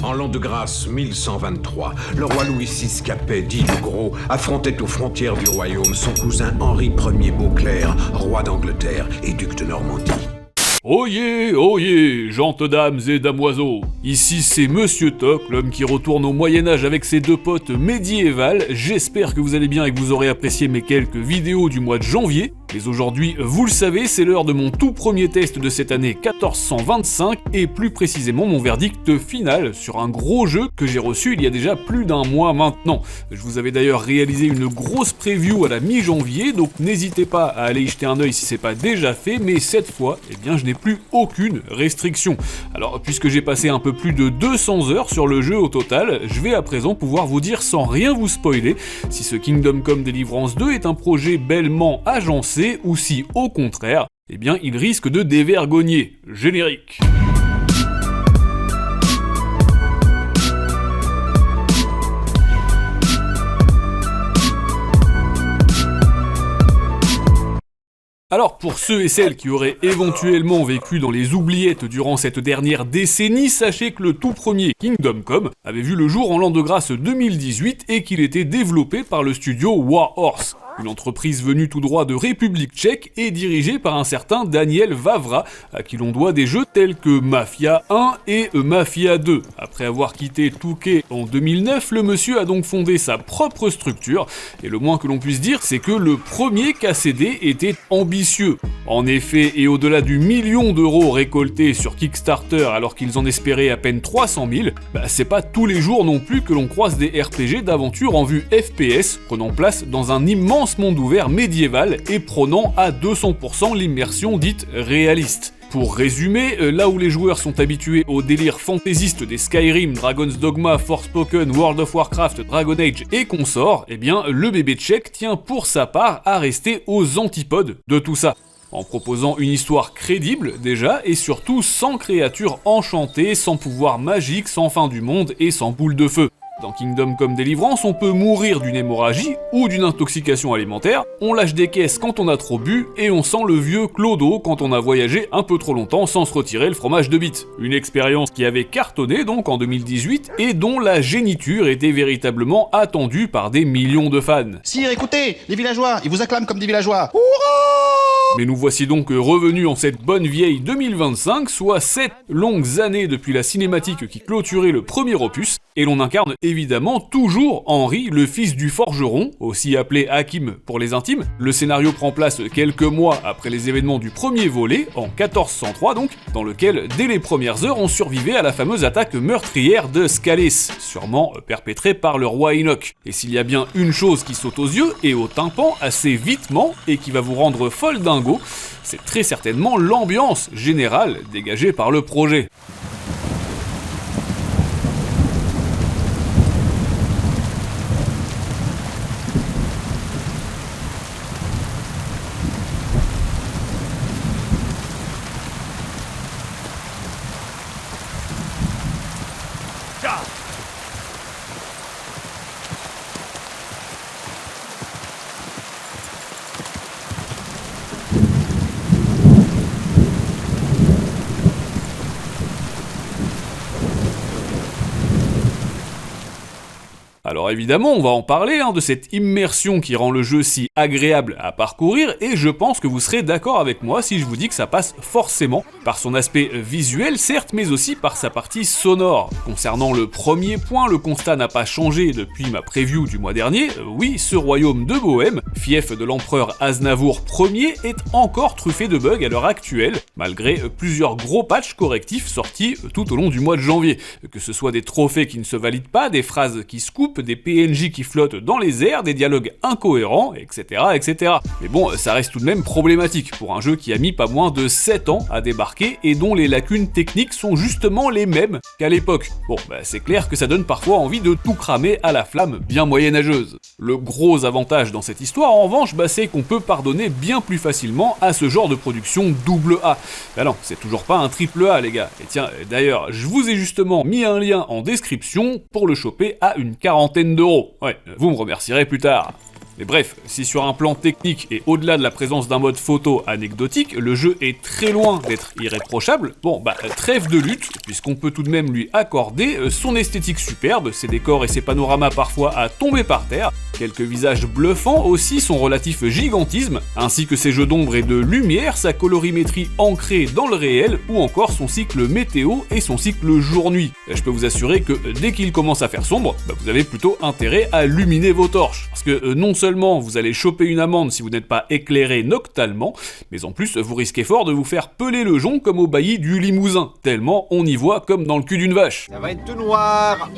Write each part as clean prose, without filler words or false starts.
En l'an de grâce 1123, le roi Louis VI Capet, dit le Gros, affrontait aux frontières du royaume son cousin Henri Ier Beauclerc, roi d'Angleterre et duc de Normandie. Oyez, gentes dames et damoiseaux. Ici c'est Monsieur Toc, l'homme qui retourne au Moyen-Âge avec ses deux potes médiévales. J'espère que vous allez bien et que vous aurez apprécié mes quelques vidéos du mois de janvier. Mais aujourd'hui, vous le savez, c'est l'heure de mon tout premier test de cette année 1425 et plus précisément mon verdict final sur un gros jeu que j'ai reçu il y a déjà plus d'un mois maintenant. Je vous avais d'ailleurs réalisé une grosse preview à la mi-janvier, donc n'hésitez pas à aller y jeter un œil si c'est pas déjà fait, mais cette fois, eh bien je n'ai plus aucune restriction. Alors puisque j'ai passé un peu plus de 200 heures sur le jeu au total, je vais à présent pouvoir vous dire sans rien vous spoiler si ce Kingdom Come Deliverance 2 est un projet bellement agencé ou si, au contraire, eh bien, il risque de dévergogner. Générique. Alors pour ceux et celles qui auraient éventuellement vécu dans les oubliettes durant cette dernière décennie, sachez que le tout premier Kingdom Come avait vu le jour en l'an de grâce 2018 et qu'il était développé par le studio Warhorse. Une entreprise venue tout droit de République tchèque et dirigée par un certain Daniel Vavra, à qui l'on doit des jeux tels que Mafia 1 et Mafia 2. Après avoir quitté Touquet en 2009, le monsieur a donc fondé sa propre structure, et le moins que l'on puisse dire, c'est que le premier KCD était ambitieux. En effet, et au-delà du million d'euros récoltés sur Kickstarter alors qu'ils en espéraient à peine 300 000, c'est pas tous les jours non plus que l'on croise des RPG d'aventure en vue FPS, prenant place dans un immense monde ouvert médiéval et prônant à 200% l'immersion dite réaliste. Pour résumer, là où les joueurs sont habitués au délire fantaisiste des Skyrim, Dragon's Dogma, Forspoken, World of Warcraft, Dragon Age et consorts, eh bien le bébé tchèque tient pour sa part à rester aux antipodes de tout ça. En proposant une histoire crédible déjà, et surtout sans créatures enchantées, sans pouvoir magique, sans fin du monde et sans boule de feu. Dans Kingdom Come Deliverance, on peut mourir d'une hémorragie ou d'une intoxication alimentaire, on lâche des caisses quand on a trop bu, et on sent le vieux clodo quand on a voyagé un peu trop longtemps sans se retirer le fromage de bite. Une expérience qui avait cartonné donc en 2018, et dont la géniture était véritablement attendue par des millions de fans. Sire, écoutez, les villageois, ils vous acclament comme des villageois. Mais nous voici donc revenus en cette bonne vieille 2025, soit 7 longues années depuis la cinématique qui clôturait le premier opus, et l'on incarne évidemment toujours Henri, le fils du forgeron, aussi appelé Hakim pour les intimes. Le scénario prend place quelques mois après les événements du premier volet, en 1403 donc, dans lequel, dès les premières heures, on survivait à la fameuse attaque meurtrière de Scalis, sûrement perpétrée par le roi Enoch. Et s'il y a bien une chose qui saute aux yeux et au tympan assez vitement, et qui va vous rendre folle dingo, c'est très certainement l'ambiance générale dégagée par le projet. Alors évidemment, on va en parler de cette immersion qui rend le jeu si agréable à parcourir, et je pense que vous serez d'accord avec moi si je vous dis que ça passe forcément par son aspect visuel, certes, mais aussi par sa partie sonore. Concernant le premier point, le constat n'a pas changé depuis ma preview du mois dernier. Oui, ce royaume de Bohême, fief de l'empereur Aznavour Ier, est encore truffé de bugs à l'heure actuelle, malgré plusieurs gros patchs correctifs sortis tout au long du mois de janvier. Que ce soit des trophées qui ne se valident pas, des phrases qui se coupent, des PNJ qui flottent dans les airs, des dialogues incohérents, etc., etc. Mais bon, ça reste tout de même problématique pour un jeu qui a mis pas moins de 7 ans à débarquer et dont les lacunes techniques sont justement les mêmes qu'à l'époque. Bon, c'est clair que ça donne parfois envie de tout cramer à la flamme bien moyenâgeuse. Le gros avantage dans cette histoire, en revanche, c'est qu'on peut pardonner bien plus facilement à ce genre de production AA. Non, c'est toujours pas un AAA, les gars. Et tiens, d'ailleurs, je vous ai justement mis un lien en description pour le choper à une quarantaine d'euros. Ouais, vous me remercierez plus tard. Mais bref, si sur un plan technique et au-delà de la présence d'un mode photo anecdotique, le jeu est très loin d'être irréprochable, bon bah trêve de lutte, puisqu'on peut tout de même lui accorder son esthétique superbe, ses décors et ses panoramas parfois à tomber par terre, quelques visages bluffants aussi, son relatif gigantisme, ainsi que ses jeux d'ombre et de lumière, sa colorimétrie ancrée dans le réel, ou encore son cycle météo et son cycle jour-nuit. Je peux vous assurer que dès qu'il commence à faire sombre, bah vous avez plutôt intérêt à illuminer vos torches, parce que non seulement vous allez choper une amende si vous n'êtes pas éclairé noctalement, mais en plus vous risquez fort de vous faire peler le jonc comme au bailli du Limousin, tellement on y voit comme dans le cul d'une vache. Ça va être tout noir.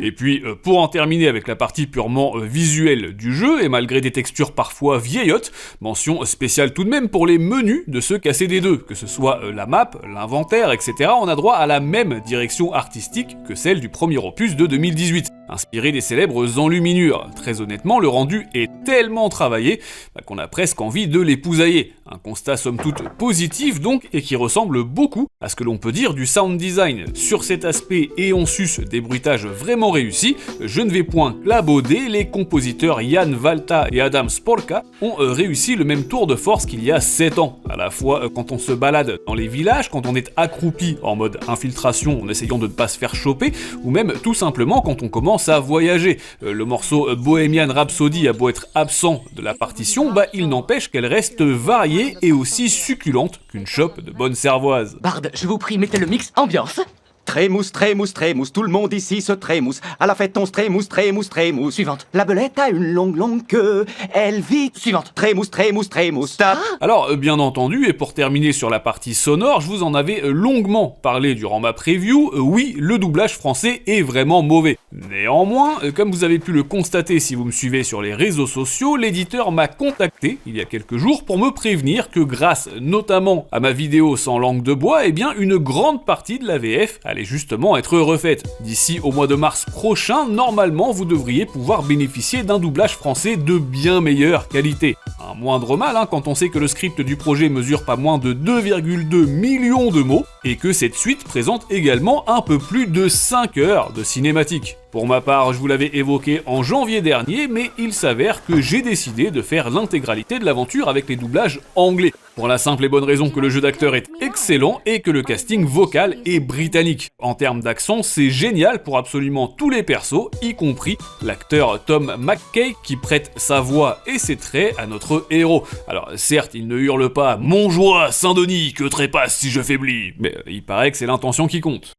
Et puis, pour en terminer avec la partie purement visuelle du jeu, et malgré des textures parfois vieillottes, mention spéciale tout de même pour les menus de ce KCD2, que ce soit la map, l'inventaire, etc., on a droit à la même direction artistique que celle du premier opus de 2018, inspiré des célèbres enluminures. Très honnêtement, le rendu est tellement travaillé qu'on a presque envie de l'épousailler. Un constat somme toute positif donc, et qui ressemble beaucoup à ce que l'on peut dire du sound design. Sur cet aspect et en sus des bruitages vraiment réussis, je ne vais point clabauder, les compositeurs Jan Valta et Adam Sporka ont réussi le même tour de force qu'il y a 7 ans. À la fois quand on se balade dans les villages, quand on est accroupi en mode infiltration en essayant de ne pas se faire choper, ou même tout simplement quand on commence à voyager. Le morceau Bohemian Rhapsody a beau être absent de la partition, bah il n'empêche qu'elle reste variée et aussi succulente qu'une chope de bonne cervoise. Bard, je vous prie, mettez le mix ambiance. Trémousse, trémousse, trémousse, tout le monde ici se trémousse. À la fête on se trémousse, trémousse, trémousse. Suivante. La belette a une longue, longue queue, elle vit. Suivante. Trémousse, trémousse, trémousse. Tape. Alors, bien entendu, et pour terminer sur la partie sonore, je vous en avais longuement parlé durant ma preview, oui, le doublage français est vraiment mauvais. Néanmoins, comme vous avez pu le constater si vous me suivez sur les réseaux sociaux, l'éditeur m'a contacté il y a quelques jours pour me prévenir que grâce notamment à ma vidéo sans langue de bois, eh bien une grande partie de la VF allait justement être refaite. D'ici au mois de mars prochain, normalement vous devriez pouvoir bénéficier d'un doublage français de bien meilleure qualité. Un moindre mal quand on sait que le script du projet mesure pas moins de 2,2 millions de mots et que cette suite présente également un peu plus de 5 heures de cinématique. Pour ma part, je vous l'avais évoqué en janvier dernier, mais il s'avère que j'ai décidé de faire l'intégralité de l'aventure avec les doublages anglais. Pour la simple et bonne raison que le jeu d'acteur est excellent et que le casting vocal est britannique. En termes d'accent, c'est génial pour absolument tous les persos, y compris l'acteur Tom McKay qui prête sa voix et ses traits à notre héros. Alors certes, il ne hurle pas « Mon joie, Saint-Denis, que trépasse si je faiblis !» mais il paraît que c'est l'intention qui compte.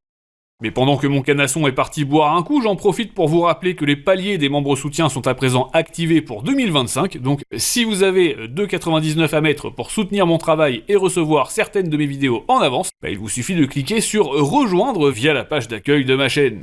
Mais pendant que mon canasson est parti boire un coup, j'en profite pour vous rappeler que les paliers des membres soutiens sont à présent activés pour 2025, donc si vous avez 2,99 à mettre pour soutenir mon travail et recevoir certaines de mes vidéos en avance, il vous suffit de cliquer sur « Rejoindre » via la page d'accueil de ma chaîne.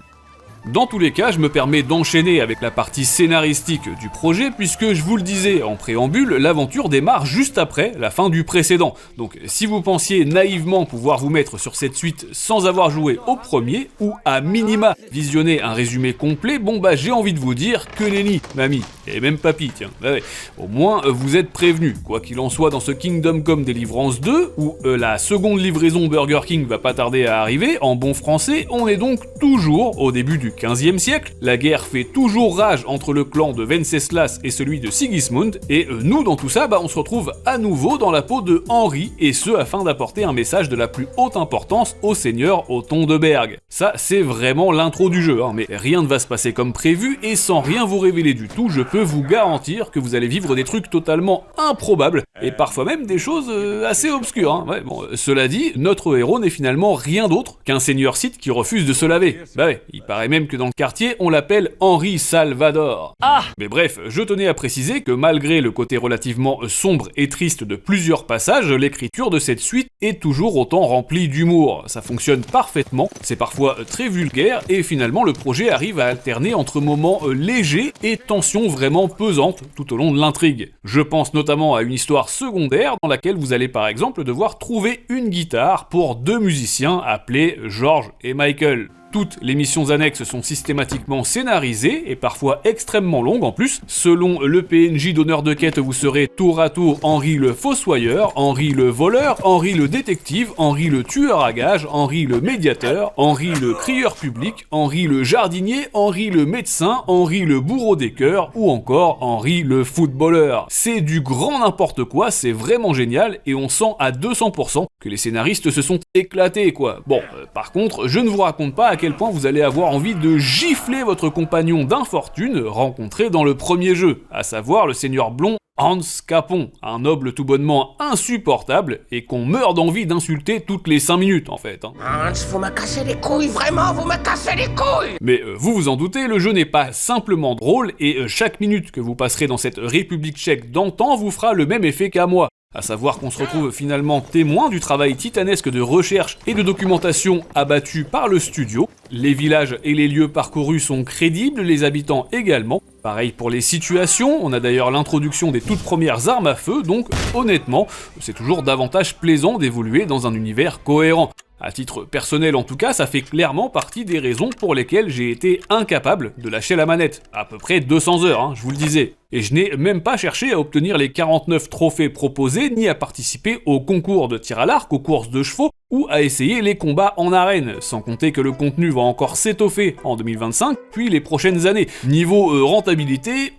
Dans tous les cas, je me permets d'enchaîner avec la partie scénaristique du projet, puisque je vous le disais en préambule, l'aventure démarre juste après la fin du précédent. Donc si vous pensiez naïvement pouvoir vous mettre sur cette suite sans avoir joué au premier, ou à minima visionner un résumé complet, bon bah j'ai envie de vous dire que nenni, mamie, et même papy, tiens, ouais. Au moins vous êtes prévenus. Quoi qu'il en soit, dans ce Kingdom Come Deliverance 2, où la seconde livraison Burger King va pas tarder à arriver, en bon français, on est donc toujours au début du 15e siècle, la guerre fait toujours rage entre le clan de Venceslas et celui de Sigismund, et nous dans tout ça, on se retrouve à nouveau dans la peau de Henri, et ce afin d'apporter un message de la plus haute importance au seigneur Othon de Berg. Ça c'est vraiment l'intro du jeu, mais rien ne va se passer comme prévu, et sans rien vous révéler du tout, je peux vous garantir que vous allez vivre des trucs totalement improbables, et parfois même des choses assez obscures. Ouais, bon, cela dit, notre héros n'est finalement rien d'autre qu'un seigneur Sith qui refuse de se laver. Il paraît même que dans le quartier, on l'appelle Henri Salvador. Mais bref, je tenais à préciser que malgré le côté relativement sombre et triste de plusieurs passages, l'écriture de cette suite est toujours autant remplie d'humour. Ça fonctionne parfaitement, c'est parfois très vulgaire, et finalement le projet arrive à alterner entre moments légers et tensions vraiment pesantes tout au long de l'intrigue. Je pense notamment à une histoire secondaire dans laquelle vous allez par exemple devoir trouver une guitare pour deux musiciens appelés George et Michael. Toutes les missions annexes sont systématiquement scénarisées et parfois extrêmement longues en plus. Selon le PNJ d'honneur de quête, vous serez tour à tour Henri le fossoyeur, Henri le voleur, Henri le détective, Henri le tueur à gages, Henri le médiateur, Henri le crieur public, Henri le jardinier, Henri le médecin, Henri le bourreau des cœurs ou encore Henri le footballeur. C'est du grand n'importe quoi, c'est vraiment génial et on sent à 200% que les scénaristes se sont éclatés quoi. Bon, par contre, je ne vous raconte pas à quel point vous allez avoir envie de gifler votre compagnon d'infortune rencontré dans le premier jeu, à savoir le seigneur blond Hans Capon, un noble tout bonnement insupportable et qu'on meurt d'envie d'insulter toutes les 5 minutes en fait. Hans, vous me cassez les couilles, vraiment, vous me cassez les couilles! Mais vous vous en doutez, le jeu n'est pas simplement drôle et chaque minute que vous passerez dans cette République tchèque d'antan vous fera le même effet qu'à moi. À savoir qu'on se retrouve finalement témoin du travail titanesque de recherche et de documentation abattu par le studio. Les villages et les lieux parcourus sont crédibles, les habitants également. Pareil pour les situations, on a d'ailleurs l'introduction des toutes premières armes à feu, donc honnêtement, c'est toujours davantage plaisant d'évoluer dans un univers cohérent. À titre personnel en tout cas, ça fait clairement partie des raisons pour lesquelles j'ai été incapable de lâcher la manette. À peu près 200 heures, je vous le disais. Et je n'ai même pas cherché à obtenir les 49 trophées proposés, ni à participer aux concours de tir à l'arc, aux courses de chevaux, ou à essayer les combats en arène, sans compter que le contenu va encore s'étoffer en 2025, puis les prochaines années. Niveau rentabilité,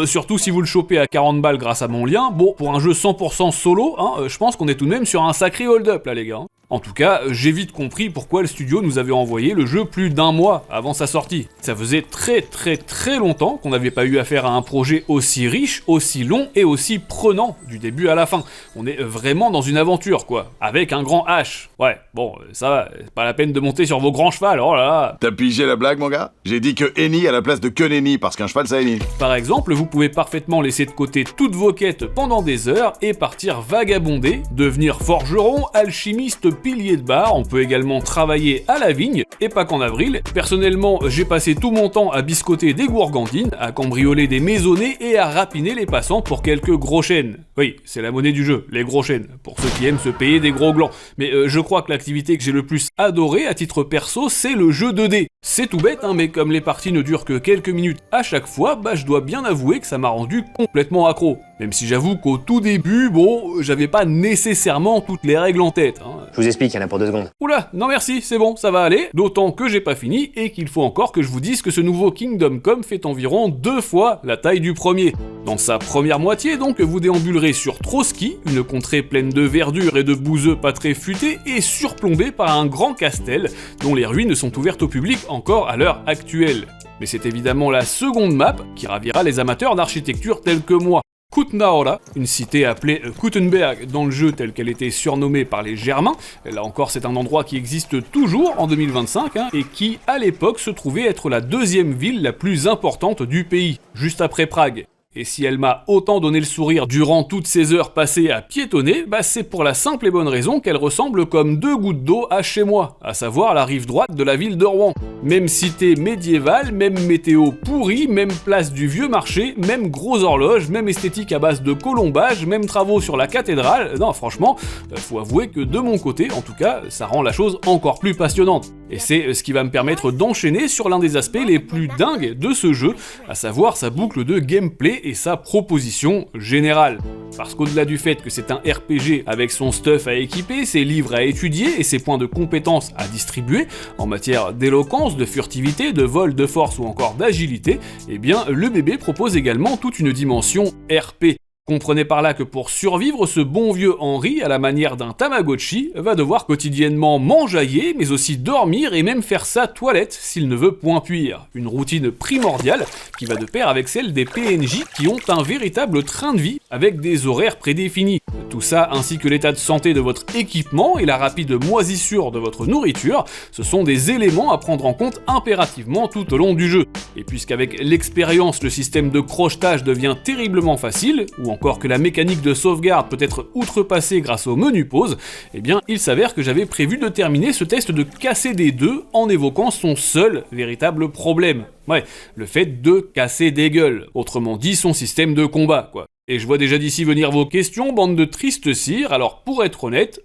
surtout si vous le chopez à 40 balles grâce à mon lien, bon, pour un jeu 100% solo, je pense qu'on est tout de même sur un sacré hold-up là les gars. En tout cas, j'ai vite compris pourquoi le studio nous avait envoyé le jeu plus d'1 mois avant sa sortie. Ça faisait très longtemps qu'on n'avait pas eu affaire à un projet aussi riche, aussi long et aussi prenant du début à la fin. On est vraiment dans une aventure quoi, avec un grand H. Ouais, bon, ça va, c'est pas la peine de monter sur vos grands chevals, oh là là. T'as pigé la blague mon gars? J'ai dit que Henny à la place de que nenni, parce qu'un cheval ça hennit. Par exemple, vous pouvez parfaitement laisser de côté toutes vos quêtes pendant des heures et partir vagabonder, devenir forgeron, alchimiste, pilier de bar, on peut également travailler à la vigne, et pas qu'en avril. Personnellement, j'ai passé tout mon temps à biscotter des gourgandines, à cambrioler des maisonnées et à rapiner les passants pour quelques gros chênes. Oui, c'est la monnaie du jeu, les gros chênes, pour ceux qui aiment se payer des gros glands. Mais je crois que l'activité que j'ai le plus adorée à titre perso, c'est le jeu 2D. C'est tout bête, mais comme les parties ne durent que quelques minutes à chaque fois, je dois bien avouer que ça m'a rendu complètement accro. Même si j'avoue qu'au tout début, bon, j'avais pas nécessairement toutes les règles en tête. Je vous explique, il y en a pour 2 secondes. Oula, non merci, c'est bon, ça va aller. D'autant que j'ai pas fini et qu'il faut encore que je vous dise que ce nouveau Kingdom Come fait environ 2 fois la taille du premier. Dans sa première moitié, donc, vous déambulerez sur Trotsky, une contrée pleine de verdure et de bouseux pas très futés et surplombée par un grand castel dont les ruines sont ouvertes au public encore à l'heure actuelle. Mais c'est évidemment la seconde map qui ravira les amateurs d'architecture tels que moi. Kutnaora, une cité appelée Kutenberg dans le jeu telle qu'elle était surnommée par les Germains. Là encore, c'est un endroit qui existe toujours en 2025 et qui, à l'époque, se trouvait être la deuxième ville la plus importante du pays, juste après Prague. Et si elle m'a autant donné le sourire durant toutes ces heures passées à piétonner, c'est pour la simple et bonne raison qu'elle ressemble comme 2 gouttes d'eau à chez moi, à savoir la rive droite de la ville de Rouen. Même cité médiévale, même météo pourrie, même place du vieux marché, même gros horloge, même esthétique à base de colombage, même travaux sur la cathédrale. Non, franchement, faut avouer que de mon côté, en tout cas, ça rend la chose encore plus passionnante. Et c'est ce qui va me permettre d'enchaîner sur l'un des aspects les plus dingues de ce jeu, à savoir sa boucle de gameplay et sa proposition générale. Parce qu'au-delà du fait que c'est un RPG avec son stuff à équiper, ses livres à étudier et ses points de compétences à distribuer, en matière d'éloquence, de furtivité, de vol, de force ou encore d'agilité, eh bien le bébé propose également toute une dimension RP. Comprenez par là que pour survivre, ce bon vieux Henri, à la manière d'un Tamagotchi, va devoir quotidiennement m'enjailler, mais aussi dormir et même faire sa toilette s'il ne veut point cuire. Une routine primordiale qui va de pair avec celle des PNJ qui ont un véritable train de vie avec des horaires prédéfinis. Tout ça, ainsi que l'état de santé de votre équipement et la rapide moisissure de votre nourriture, ce sont des éléments à prendre en compte impérativement tout au long du jeu. Et puisqu'avec l'expérience, le système de crochetage devient terriblement facile, ou encore que la mécanique de sauvegarde peut être outrepassée grâce au menu pause, eh bien il s'avère que j'avais prévu de terminer ce test de casser des deux en évoquant son seul véritable problème. Ouais, le fait de casser des gueules, autrement dit son système de combat, quoi. Et je vois déjà d'ici venir vos questions, bande de tristes cires, alors pour être honnête,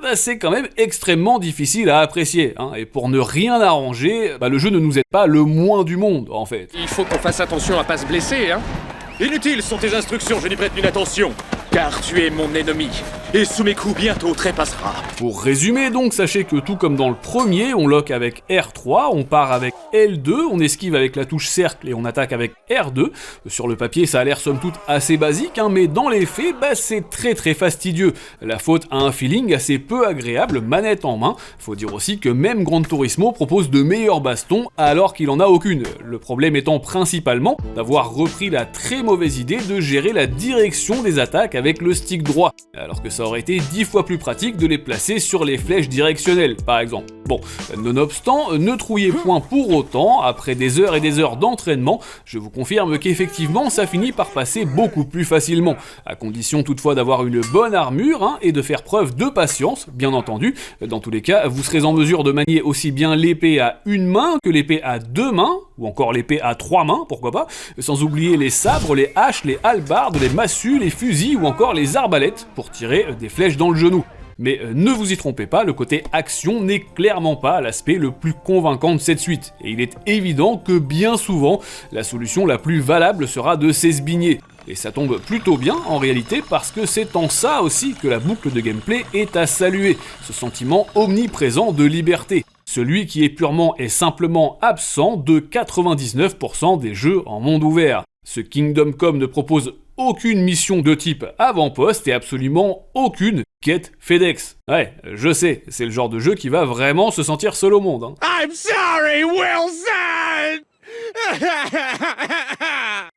bah, c'est quand même extrêmement difficile à apprécier, hein, et pour ne rien arranger, bah, le jeu ne nous aide pas le moins du monde en fait. Il faut qu'on fasse attention à pas se blesser, hein. Inutiles sont tes instructions, je n'y prête nulle attention. Car tu es mon ennemi, et sous mes coups bientôt trépassera. Pour résumer donc, sachez que tout comme dans le premier, on lock avec R3, on part avec L2, on esquive avec la touche cercle et on attaque avec R2. Sur le papier, ça a l'air somme toute assez basique, hein, mais dans les faits, bah, c'est très fastidieux. La faute a un feeling assez peu agréable, manette en main. Faut dire aussi que même Gran Turismo propose de meilleurs bastons alors qu'il en a aucune. Le problème étant principalement d'avoir repris la très mauvaise idée de gérer la direction des attaques avec le stick droit, alors que ça aurait été 10 fois plus pratique de les placer sur les flèches directionnelles, par exemple. Bon, nonobstant, ne trouillez point pour autant, après des heures et des heures d'entraînement, je vous confirme qu'effectivement ça finit par passer beaucoup plus facilement, à condition toutefois d'avoir une bonne armure, hein, et de faire preuve de patience, bien entendu. Dans tous les cas, vous serez en mesure de manier aussi bien l'épée à une main que l'épée à deux mains, ou encore l'épée à trois mains, pourquoi pas, sans oublier les sabres, les haches, les hallebardes, les massues, les fusils ou encore les arbalètes pour tirer des flèches dans le genou. Mais ne vous y trompez pas, le côté action n'est clairement pas l'aspect le plus convaincant de cette suite, et il est évident que bien souvent, la solution la plus valable sera de s'esbigner. Et ça tombe plutôt bien en réalité parce que c'est en ça aussi que la boucle de gameplay est à saluer, ce sentiment omniprésent de liberté. Celui qui est purement et simplement absent de 99% des jeux en monde ouvert. Ce Kingdom Come ne propose aucune mission de type avant-poste et absolument aucune quête FedEx. Ouais, je sais, c'est le genre de jeu qui va vraiment se sentir seul au monde, hein. I'm sorry, Wilson!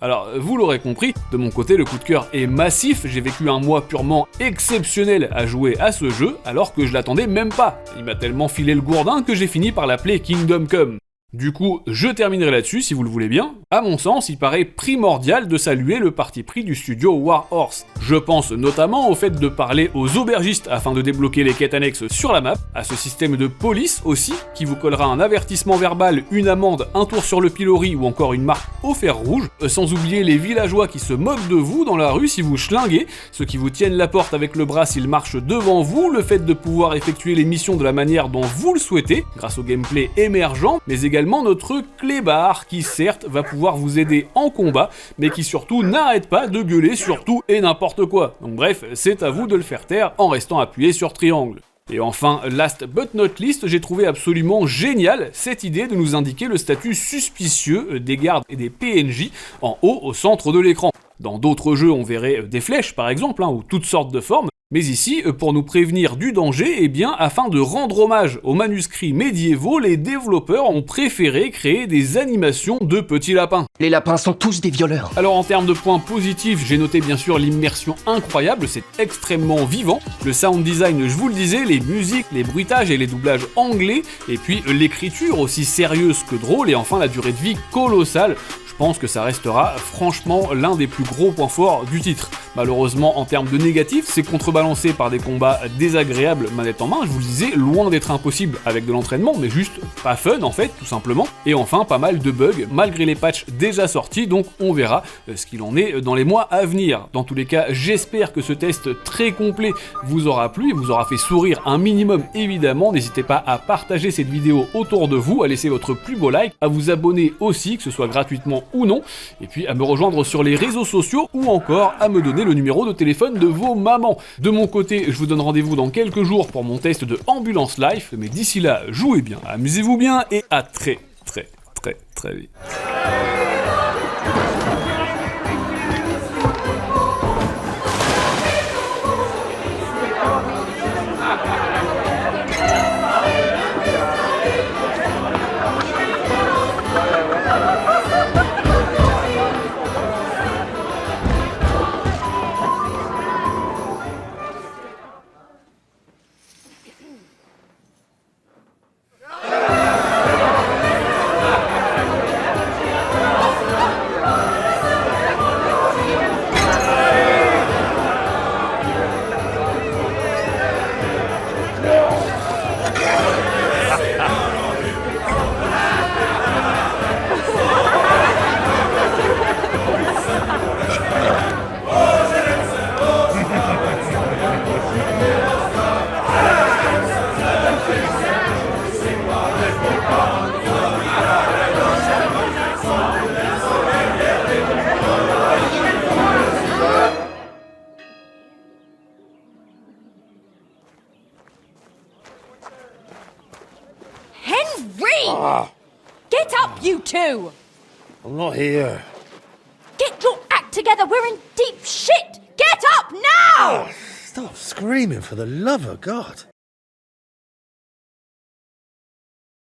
Alors, vous l'aurez compris, de mon côté, le coup de cœur est massif, j'ai vécu un mois purement exceptionnel à jouer à ce jeu, alors que je l'attendais même pas. Il m'a tellement filé le gourdin que j'ai fini par l'appeler Kingdom Come. Du coup, je terminerai là-dessus si vous le voulez bien. À mon sens, il paraît primordial de saluer le parti pris du studio Warhorse. Je pense notamment au fait de parler aux aubergistes afin de débloquer les quêtes annexes sur la map, à ce système de police aussi, qui vous collera un avertissement verbal, une amende, un tour sur le pilori ou encore une marque au fer rouge, sans oublier les villageois qui se moquent de vous dans la rue si vous schlinguez, ceux qui vous tiennent la porte avec le bras s'ils marchent devant vous, le fait de pouvoir effectuer les missions de la manière dont vous le souhaitez, grâce au gameplay émergent, mais également notre clébard qui certes va pouvoir vous aider en combat, mais qui surtout n'arrête pas de gueuler sur tout et n'importe quoi. Donc bref, c'est à vous de le faire taire en restant appuyé sur triangle. Et enfin, last but not least, j'ai trouvé absolument génial cette idée de nous indiquer le statut suspicieux des gardes et des PNJ en haut au centre de l'écran. Dans d'autres jeux, on verrait des flèches par exemple, ou toutes sortes de formes. Mais ici, pour nous prévenir du danger, eh bien, afin de rendre hommage aux manuscrits médiévaux, les développeurs ont préféré créer des animations de petits lapins. Les lapins sont tous des violeurs. Alors en termes de points positifs, j'ai noté bien sûr l'immersion incroyable, c'est extrêmement vivant. Le sound design, je vous le disais, les musiques, les bruitages et les doublages anglais, et puis l'écriture aussi sérieuse que drôle, et enfin la durée de vie colossale. Je pense que ça restera franchement l'un des plus gros points forts du titre. Malheureusement, en termes de négatifs, c'est contrebalancé par des combats désagréables manette en main, je vous le disais, loin d'être impossible avec de l'entraînement, mais juste pas fun en fait, tout simplement. Et enfin, pas mal de bugs, malgré les patchs déjà sortis, donc on verra ce qu'il en est dans les mois à venir. Dans tous les cas, j'espère que ce test très complet vous aura plu et vous aura fait sourire un minimum évidemment. N'hésitez pas à partager cette vidéo autour de vous, à laisser votre plus beau like, à vous abonner aussi, que ce soit gratuitement ou non, et puis à me rejoindre sur les réseaux sociaux ou encore à me donner le numéro de téléphone de vos mamans. De mon côté, je vous donne rendez-vous dans quelques jours pour mon test de Ambulance Life, mais d'ici là, jouez bien, amusez-vous bien et à très vite. scream! Get up, you two! I'm not here. Get your act together, we're in deep shit! Get up now! Stop screaming, for the love of God.